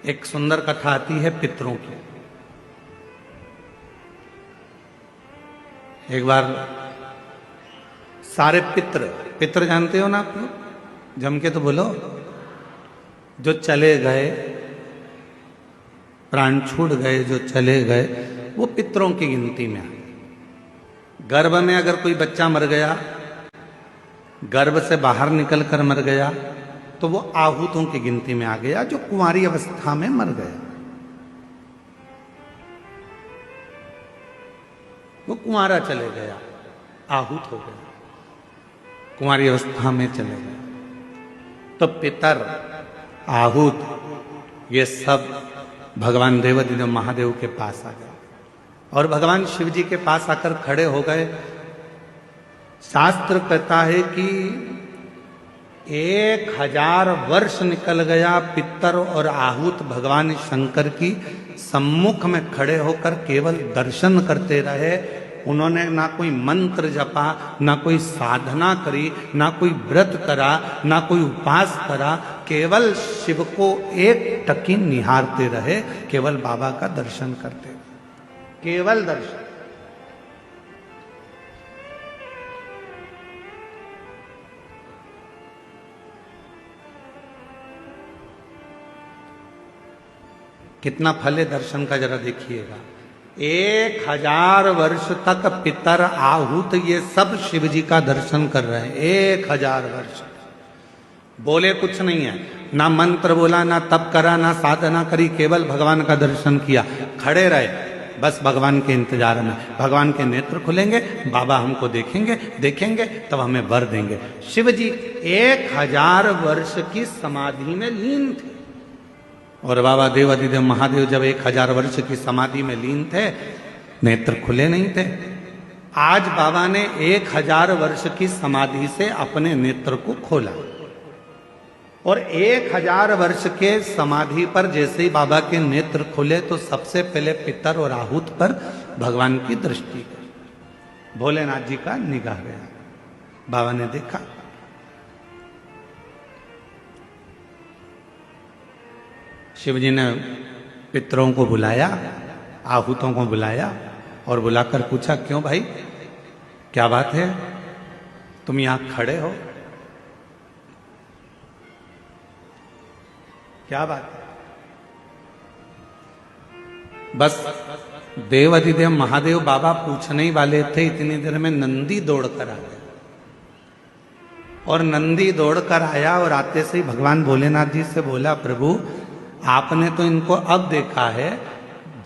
एक सुंदर कथा आती है पितरों की। एक बार सारे पितर, पितर जानते हो ना आप लोग, जम के तो बोलो, जो चले गए, प्राण छूट गए, जो चले गए, वो पितरों की गिनती में आए। गर्भ में अगर कोई बच्चा मर गया, गर्भ से बाहर निकलकर मर गया, तो वो आहूतों की गिनती में आ गया, जो कुंवारी अवस्था में मर गया। वो कुंवारा चले गया, आहूत हो गया, कुंवारी अवस्था में चले गए। तो पितर, आहूत, ये सब भगवान देवाधिदेव महादेव के पास आ गए और भगवान शिव जी के पास आकर खड़े हो गए। शास्त्र कहता है कि 1000 वर्ष निकल गया, पितर और आहूत भगवान शंकर की सम्मुख में खड़े होकर केवल दर्शन करते रहे। उन्होंने ना कोई मंत्र जपा, ना कोई साधना करी, ना कोई व्रत करा, ना कोई उपास करा, केवल शिव को एक टकी निहारते रहे, केवल बाबा का दर्शन करते रहे, केवल दर्शन। कितना फल है दर्शन का, जरा देखिएगा। 1000 वर्ष तक पितर, आहूत, ये सब शिव जी का दर्शन कर रहे हैं। 1000 वर्ष बोले कुछ नहीं है, ना मंत्र बोला, ना तप करा, ना साधना करी, केवल भगवान का दर्शन किया, खड़े रहे बस भगवान के इंतजार में। भगवान के नेत्र खुलेंगे, बाबा हमको देखेंगे, देखेंगे तब हमें वर देंगे। शिव जी 1000 वर्ष की समाधि में लीन थे और बाबा देवाधिदेव महादेव जब 1000 वर्ष की समाधि में लीन थे, नेत्र खुले नहीं थे। आज बाबा ने 1000 वर्ष की समाधि से अपने नेत्र को खोला और 1000 वर्ष के समाधि पर जैसे ही बाबा के नेत्र खुले तो सबसे पहले पितर और आहूत पर भगवान की दृष्टि गई। भोलेनाथ जी का निगाह गया, बाबा ने देखा, शिव जी ने पितरों को बुलाया, आहूतों को बुलाया और बुलाकर पूछा, क्यों भाई, क्या बात है, तुम यहां खड़े हो, क्या बात है? बस देवाधिदेव महादेव बाबा पूछने ही वाले थे, इतनी देर में नंदी दौड़कर आ गया और नंदी दौड़कर आया और आते से ही भगवान भोलेनाथ जी से बोला, प्रभु आपने तो इनको अब देखा है,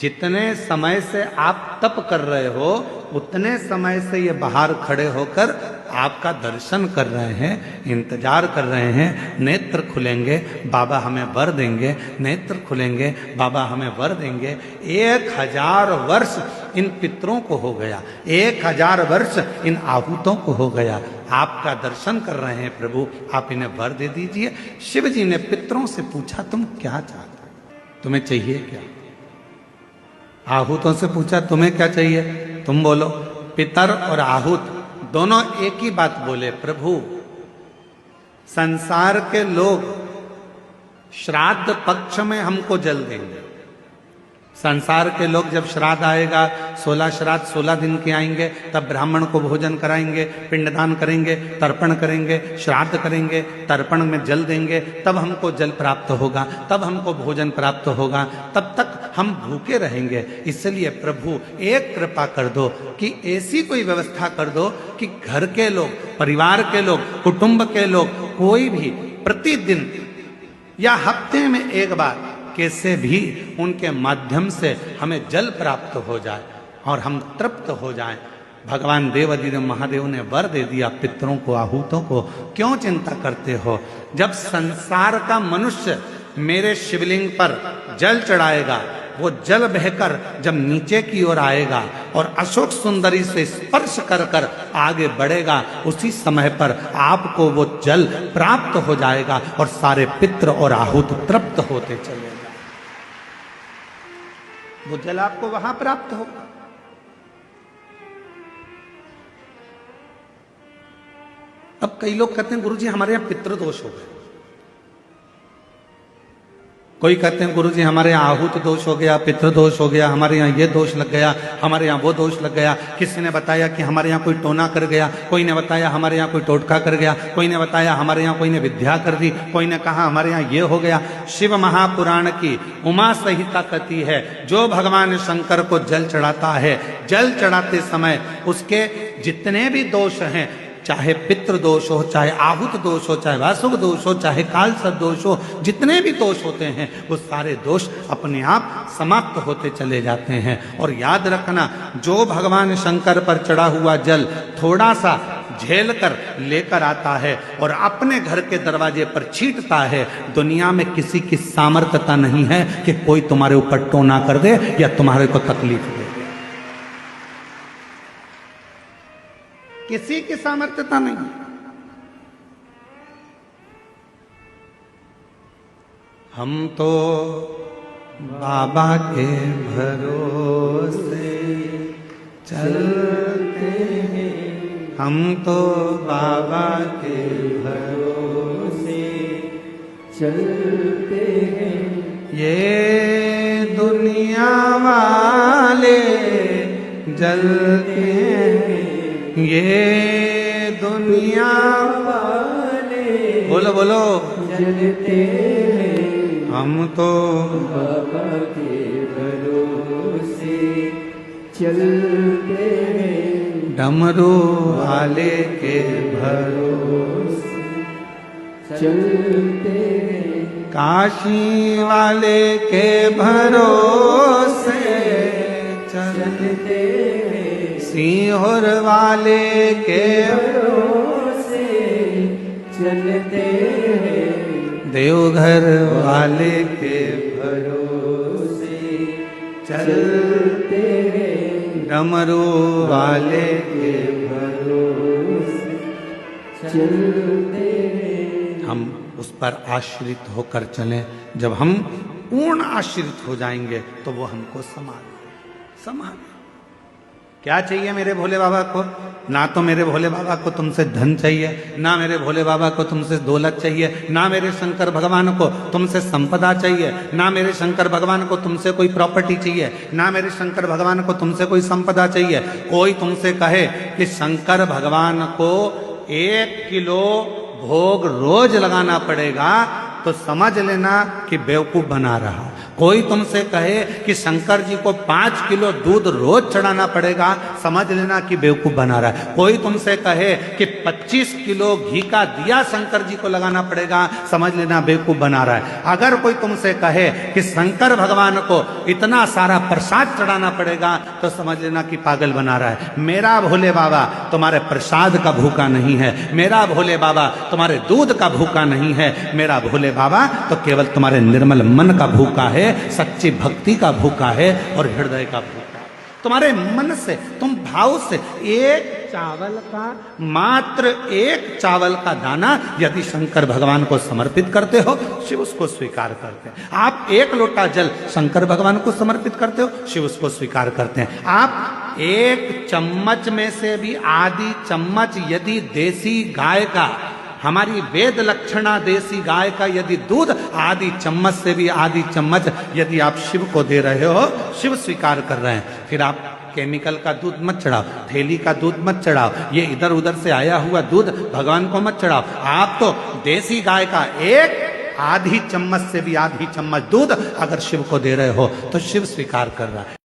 जितने समय से आप तप कर रहे हो उतने समय से ये बाहर खड़े होकर आपका दर्शन कर रहे हैं, इंतजार कर रहे हैं। नेत्र खुलेंगे, बाबा हमें वर देंगे, नेत्र खुलेंगे, बाबा हमें वर देंगे। 1000 वर्ष इन पितरों को हो गया, 1000 वर्ष इन आहूतों को हो गया, आपका दर्शन कर रहे हैं प्रभु, आप इन्हें वर दे दीजिए। शिव जी ने पितरों से पूछा, तुम क्या चाहते हो, तुम्हें चाहिए क्या? आहूतों से पूछा, तुम्हें क्या चाहिए, तुम बोलो। पितर और आहूत दोनों एक ही बात बोले, प्रभु संसार के लोग श्राद्ध पक्ष में हमको जल देंगे। संसार के लोग जब श्राद्ध आएगा, 16 श्राद्ध 16 दिन के आएंगे, तब ब्राह्मण को भोजन कराएंगे, पिंडदान करेंगे, तर्पण करेंगे, श्राद्ध करेंगे, तर्पण में जल देंगे, तब हमको जल प्राप्त होगा, तब हमको भोजन प्राप्त होगा, तब तक हम भूखे रहेंगे। इसलिए प्रभु एक कृपा कर दो कि ऐसी कोई व्यवस्था कर दो कि घर के लोग, परिवार के लोग, कुटुंब के लोग, कोई भी प्रतिदिन या हफ्ते में एक बार कैसे भी उनके माध्यम से हमें जल प्राप्त हो जाए और हम तृप्त हो जाएं। भगवान देवाधिदेव महादेव ने वर दे दिया पितरों को, आहूतों को। क्यों चिंता करते हो? जब संसार का मनुष्य मेरे शिवलिंग पर जल चढ़ाएगा, वो जल बहकर जब नीचे की ओर आएगा और अशोक सुंदरी से स्पर्श कर कर आगे बढ़ेगा, उसी समय पर आपको वो जल प्राप्त हो जाएगा और सारे पितर और आहूत तृप्त होते चले। वो जल आपको वहां प्राप्त होगा। अब कई लोग कहते हैं, गुरुजी हमारे यहां पितृदोष हो गए, कोई कहते हैं गुरुजी हमारे यहाँ आहूत दोष हो गया, पितृ दोष हो गया, हमारे यहाँ ये दोष लग गया, हमारे यहाँ वो दोष लग गया। किसी ने बताया कि हमारे यहाँ कोई टोना कर गया, कोई ने बताया हमारे यहाँ कोई टोटका कर गया, कोई ने बताया हमारे यहाँ कोई ने विद्या कर दी, कोई ने कहा हमारे यहाँ ये हो गया। शिव महापुराण की उमा संहिता कहती है जो भगवान शंकर को जल चढ़ाता है, जल चढ़ाते समय उसके जितने भी दोष हैं, चाहे पितृ दोष हो, चाहे आहुत दोष हो, चाहे वासुक दोष हो, चाहे कालसर्प दोष हो, जितने भी दोष होते हैं वो सारे दोष अपने आप समाप्त होते चले जाते हैं। और याद रखना, जो भगवान शंकर पर चढ़ा हुआ जल थोड़ा सा झेल कर लेकर आता है और अपने घर के दरवाजे पर छींटता है, दुनिया में किसी की सामर्थ्यता नहीं है कि कोई तुम्हारे ऊपर टोना कर दे या तुम्हारे को तकलीफ दे। किसी की सामर्थ्यता नहीं। हम तो बाबा के भरोसे चलते हैं, हम तो बाबा के भरोसे चलते हैं। ये दुनिया वाले जलते हैं, ये दुनिया वाले बोलो बोलो जलते हैं। हम तो बाबा के भरोसे चलते हैं, डमरू वाले के भरोसे चलते हैं, काशी वाले के भरोसे चलते हैं, सीहोर वाले के भरोसे चलते हैं, देवघर वाले के भरोसे चलते हैं, डमरू वाले के भरोसे चलते हैं। हम उस पर आश्रित होकर चलें। जब हम पूर्ण आश्रित हो जाएंगे तो वो हमको संभाल। क्या चाहिए मेरे भोले बाबा को? ना तो मेरे भोले बाबा को तुमसे धन चाहिए, ना मेरे भोले बाबा को तुमसे दौलत चाहिए, ना मेरे शंकर भगवान को तुमसे संपदा चाहिए, ना मेरे शंकर भगवान को तुमसे कोई प्रॉपर्टी चाहिए, ना मेरे शंकर भगवान को तुमसे कोई संपदा चाहिए। कोई तुमसे कहे कि शंकर भगवान को 1 किलो भोग रोज लगाना पड़ेगा तो समझ लेना कि बेवकूफ बना रहा। कोई तुमसे कहे कि शंकर जी को 5 किलो दूध रोज चढ़ाना पड़ेगा, समझ लेना कि बेवकूफ बना रहा है। कोई तुमसे कहे कि 25 किलो घी का दिया शंकर जी को लगाना पड़ेगा, समझ लेना बेवकूफ बना रहा है। अगर कोई तुमसे कहे कि शंकर भगवान को इतना सारा प्रसाद चढ़ाना पड़ेगा तो समझ लेना कि पागल बना रहा है। मेरा भोले बाबा तुम्हारे प्रसाद का भूखा नहीं है, मेरा भोले बाबा तुम्हारे दूध का भूखा नहीं है, मेरा भोले बाबा तो केवल तुम्हारे निर्मल मन का भूखा है, सच्ची भक्ति का भूखा है और हृदय का भूखा। तुम्हारे मन से, तुम भाव से एक चावल का, मात्र एक चावल का दाना यदि शंकर भगवान को समर्पित करते हो, शिव उसको स्वीकार करते हैं। आप 1 लोटा जल शंकर भगवान को समर्पित करते हो, शिव उसको स्वीकार करते हैं। आप 1 चम्मच में से भी आधी चम्मच यदि देसी गाय का, हमारी वेद लक्षणा देसी गाय का यदि दूध आधी चम्मच से भी आधी चम्मच यदि आप शिव को दे रहे हो, शिव स्वीकार कर रहे हैं। फिर आप केमिकल का दूध मत चढ़ाओ, थैली का दूध मत चढ़ाओ, ये इधर उधर से आया हुआ दूध भगवान को मत चढ़ाओ। आप तो देसी गाय का 1 आधी चम्मच से भी आधी चम्मच दूध अगर शिव को दे रहे हो तो शिव स्वीकार कर रहा है।